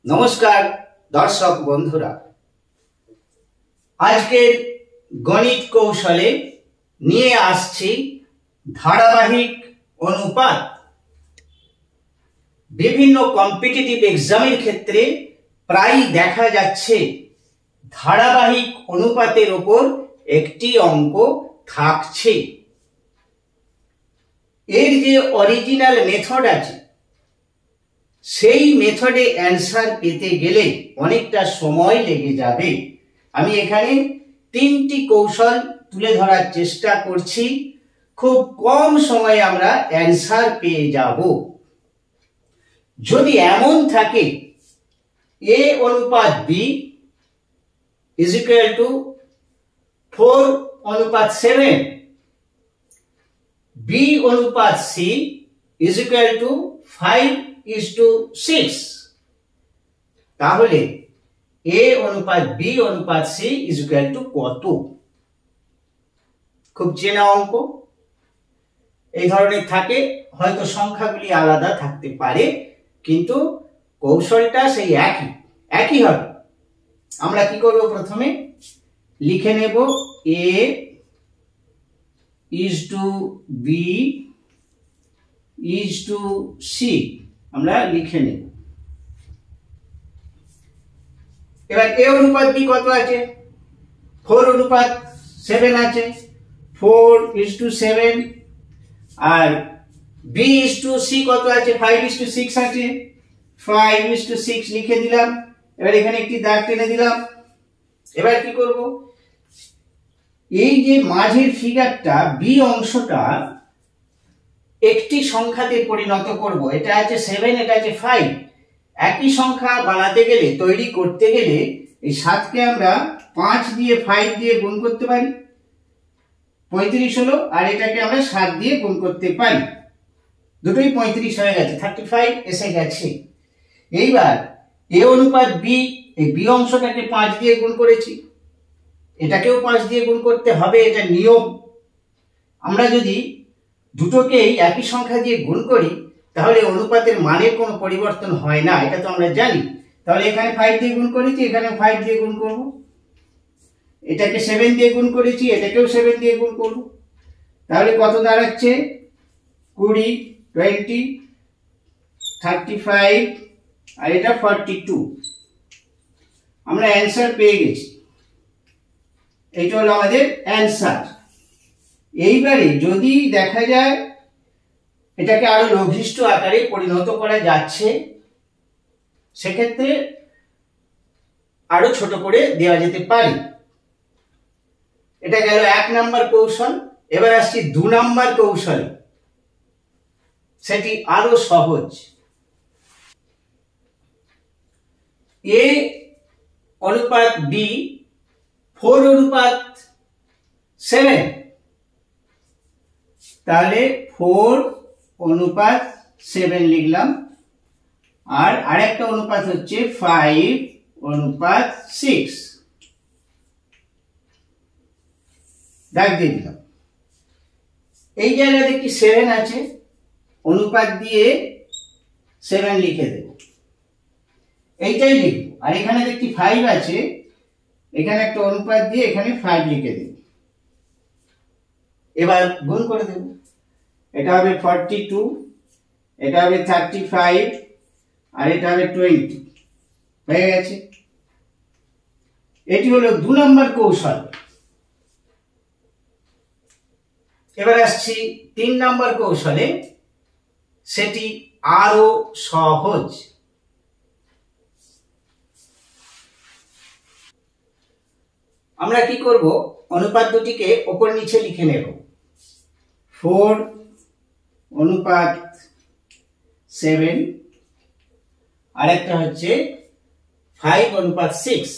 নমস্কার দর্শক বন্ধুরা, আজকের গণিত কৌশলে নিয়ে আসছি ধারাবাহিক অনুপাত। বিভিন্ন কম্পিটিটিভ এক্সামের ক্ষেত্রে প্রায় দেখা যাচ্ছে ধারাবাহিক অনুপাতের উপর একটি অঙ্ক থাকছে। এর যে অরিজিনাল মেথড আছে সেই মেথডে অ্যান্সার পেতে গেলে অনেকটা সময় লেগে যাবে। আমি এখানে তিনটি কৌশল তুলে ধরার চেষ্টা করছি, খুব কম সময়ে আমরা অ্যান্সার পেয়ে যাব। যদি এমন থাকে a অনুপাত b is equal to 4:7, b অনুপাত c is equal to 5:6, তাহলে a অনুপাত b অনুপাত c is equal to কত? খুব চেনা অঙ্ক। এই ধরনের থাকে, হয়তো সংখ্যাগুলি আলাদা থাকতে পারে, কিন্তু কৌশলটা সেই একই হবে। আমরা কি করব, প্রথমে লিখে নেব a is to b is to c, আমরা লিখে নেব। এবার a অনুপাত b কত আছে? 4:7 আছে, 4:7। আর b is to c কত আছে? 5:6 আছে, 5:6 লিখে দিলাম। এবার এখানে একটি দাগ টেনে দিলাম। এবার কি করব, এই যে মাঝের ফিগারটা b অংশটা একটি সংখ্যাতে পরিণত করব। এটা আছে 7, এটা আছে 5। একই সংখ্যা বানাতে গেলে, তৈরি করতে গেলে এই 7কে আমরা 5 দিয়ে 5 দিয়ে গুণ করতে পারি, 35 হলো। আর এটাকে আমরা 7 দিয়ে গুণ করতে পারি, দুটোই 35 হয়ে গেছে, 35 এসে গেছে। এইবার a অনুপাত b, এই b অংশটাকে 5 দিয়ে গুণ করেছি, এটাকেও 5 দিয়ে গুণ করতে হবে, এটা নিয়ম। আমরা যদি দুটোকেই একই সংখ্যা দিয়ে গুণ করি তাহলে অনুপাতের মানের কোনো পরিবর্তন হয় না, এটা তো আমরা জানি। তাহলে এখানে 5 দিয়ে গুণ করেছি, এখানে 5 দিয়ে গুণ করব। এটাকে 7 দিয়ে গুণ করেছি, এটাকেও 7 দিয়ে গুণ করব। তাহলে কত দাঁড়াচ্ছে? 20, 20, 35 আর এটা 42। আমরা অ্যান্সার পেয়ে গেছি। এটা হলো আমাদের অ্যান্সার। এইবারে যদি দেখা যায় এটাকে আরো লঘিষ্ঠ আকারে পরিণত করা যাচ্ছে, সেক্ষেত্রে আরো ছোট করে দেওয়া যেতে পারে। এটা গেল 1 নাম্বার কৌশল। এবার আসছি 2 নাম্বার কৌশলে, সেটি আরো সহজ। a অনুপাত b 4:7, তাহলে 4:7 লিখলাম। আর আরেকটা অনুপাত হচ্ছে 5:6, দাগ দিয়ে দিলাম। এই জায়গায় দেখি 7 আছে, অনুপাত দিয়ে 7 লিখে দেব, এইটাই লিখব। আর এখানে দেখি 5 আছে, এখানে একটা অনুপাত দিয়ে এখানে 5 লিখে দেব। এবার গুণ করে দেব। এটা হবে 42, এটা হবে 35 আর এটা হবে 20, হয়ে গেছে। এটি হলো 2 নম্বর কৌশল। এবার আসছি 3 নম্বর কৌশলে, সেটি আরো সহজ। আমরা কি করব, অনুপাত দুটিকে উপর নিচে লিখে নেব। 4:7 আর একটা হচ্ছে 5:6,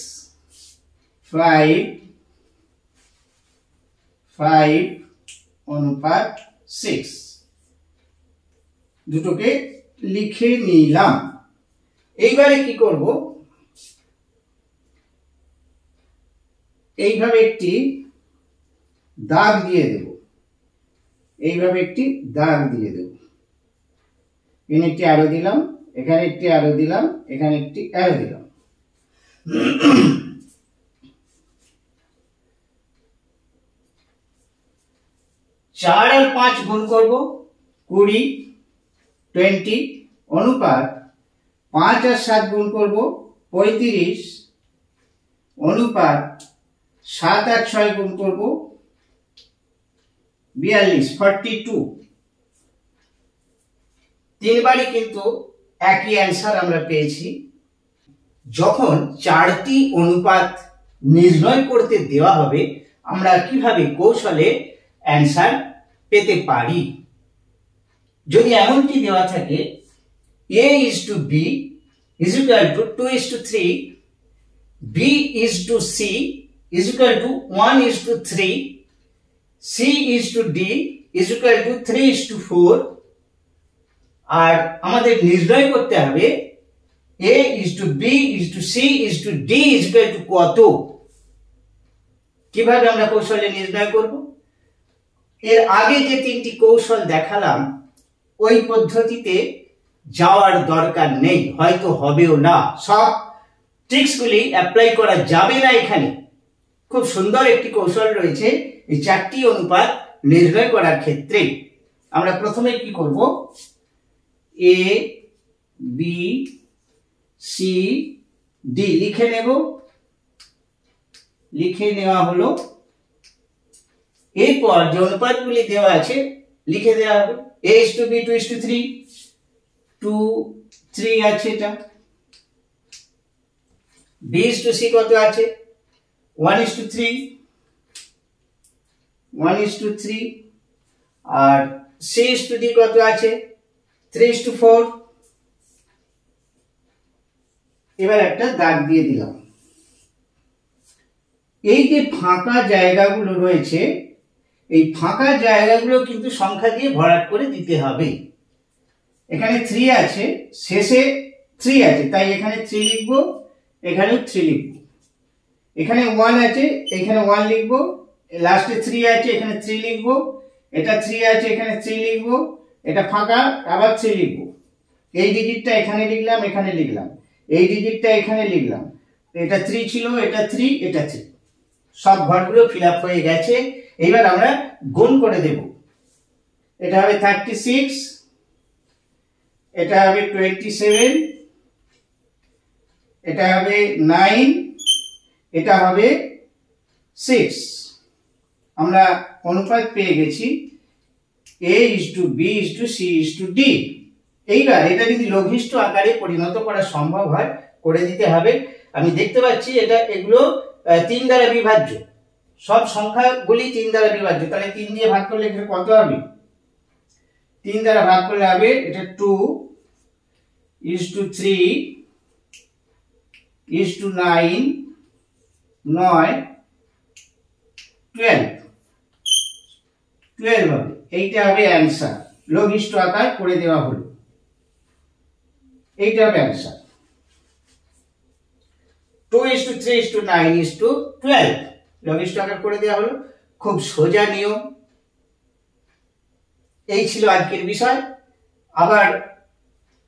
5:6 দুটোকে লিখে নিলাম। এইবারে কি করব, এইভাবে একটি দাগ দিয়ে দেব, এইভাবে একটি দাগ দিয়ে দেব। এখানে একটি আরো দিলাম, এখানে একটি অ্যারো দিলাম, এখানে একটি অ্যারো দিলাম। 4 আর 5 গুণ করব 20 20 অনুপাত 5 আর 7 গুণ করব 35 অনুপাত 7 আর 6 গুণ করব 42 42। তিনবারই কিন্তু একই অ্যান্সার আমরা পেয়েছি। যখন চারটি অনুপাত নির্ণয় করতে দেওয়া হবে আমরা কিভাবে কৌশলে অ্যান্সার পেতে পারি। যদি এমনটি দেওয়া থাকে a is to b is equal to 2:3, b is to c is equal to 1:3, c is to d is equal to 3:4, আর আমাদের নির্ণয় করতে হবে a is to b is to c is to d is equal to কত। কিভাবে আমরা কৌশলে নির্ণয় করব? এর আগে যে তিনটি কৌশল দেখালাম ওই পদ্ধতিতে যাওয়ার দরকার নেই, হয়তো হবেও না, সব ট্রিক্সগুলি অ্যাপ্লাই করা যাবে না। এখানে খুব সুন্দর একটি কৌশল রয়েছে এই চারটি অনুপাত নির্ণয় করার ক্ষেত্রে। আমরা প্রথমে কি করব, a b c d লিখে নেব। লিখে নেওয়া হলো। এরপর যে অনুপাতগুলি দেওয়া আছে লিখে দেওয়া হবে। a is to b 2:3, 2 3 আছে এটা। b is to c কত আছে 1:3, 1:3, আর c is to d কত আছে 3:4। এবার একটা দাগ দিয়ে দিলাম। এই যে ফাঁকা জায়গাগুলো রয়েছে এই ফাঁকা জায়গাগুলো কিন্তু সংখ্যা দিয়ে ভরাট করে দিতে হবে। এখানে 3 আছে, শেষে 3 আছে, তাই এখানে 3 লিখব, এখানেও 3 লিখব। এখানে 1 আছে, এখানে 1 লিখব, লাস্টে 3 আছে, এখানে 3 লিখব। এটা 3 আছে, এখানে 3 লিখব, এটা ফাঁকা, আবার 3 লিখব। এই ডিজিটটা এখানে লিখলাম, এখানে লিখলাম, এই ডিজিটটা এখানে লিখলাম। এটা 3 ছিল, এটা 3, এটা 3, সব ঘরগুলো ফিল আপ হয়ে গেছে। এইবার আমরা গুণ করে দেব। এটা হবে 36, এটা হবে 27, এটা হবে 9, এটা হবে 6। আমরা অনুপাত পেয়ে গেছি a is to b is to c is to d। এইবার এটা যদি লঘিষ্ঠ আকারে পরিণত করা সম্ভব হয় করে দিতে হবে। আমি দেখতে পাচ্ছি এটা এগুলো 3 দ্বারা বিভাজ্য, সব সংখ্যাগুলি 3 দ্বারা বিভাজ্য। তাহলে 3 দিয়ে ভাগ করলে এখানে কত হবে? 3 দ্বারা ভাগ করলে হবে এটা 2 is to 3 is to 9 9 12 12 হবে। এইটা হবে অ্যান্সার, লঘিষ্ঠ আকার করে দেওয়া হলো। এইটা হবে answer. 2 is to 3 is to 9 is to 12 লঘিষ্ঠ আকার করে দেওয়া হলো। খুব সোজা নিয়ম। এই ছিল আজকের বিষয়। আবার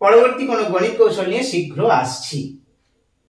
পরবর্তী কোনো গণিত কৌশল নিয়ে শীঘ্র আসছি।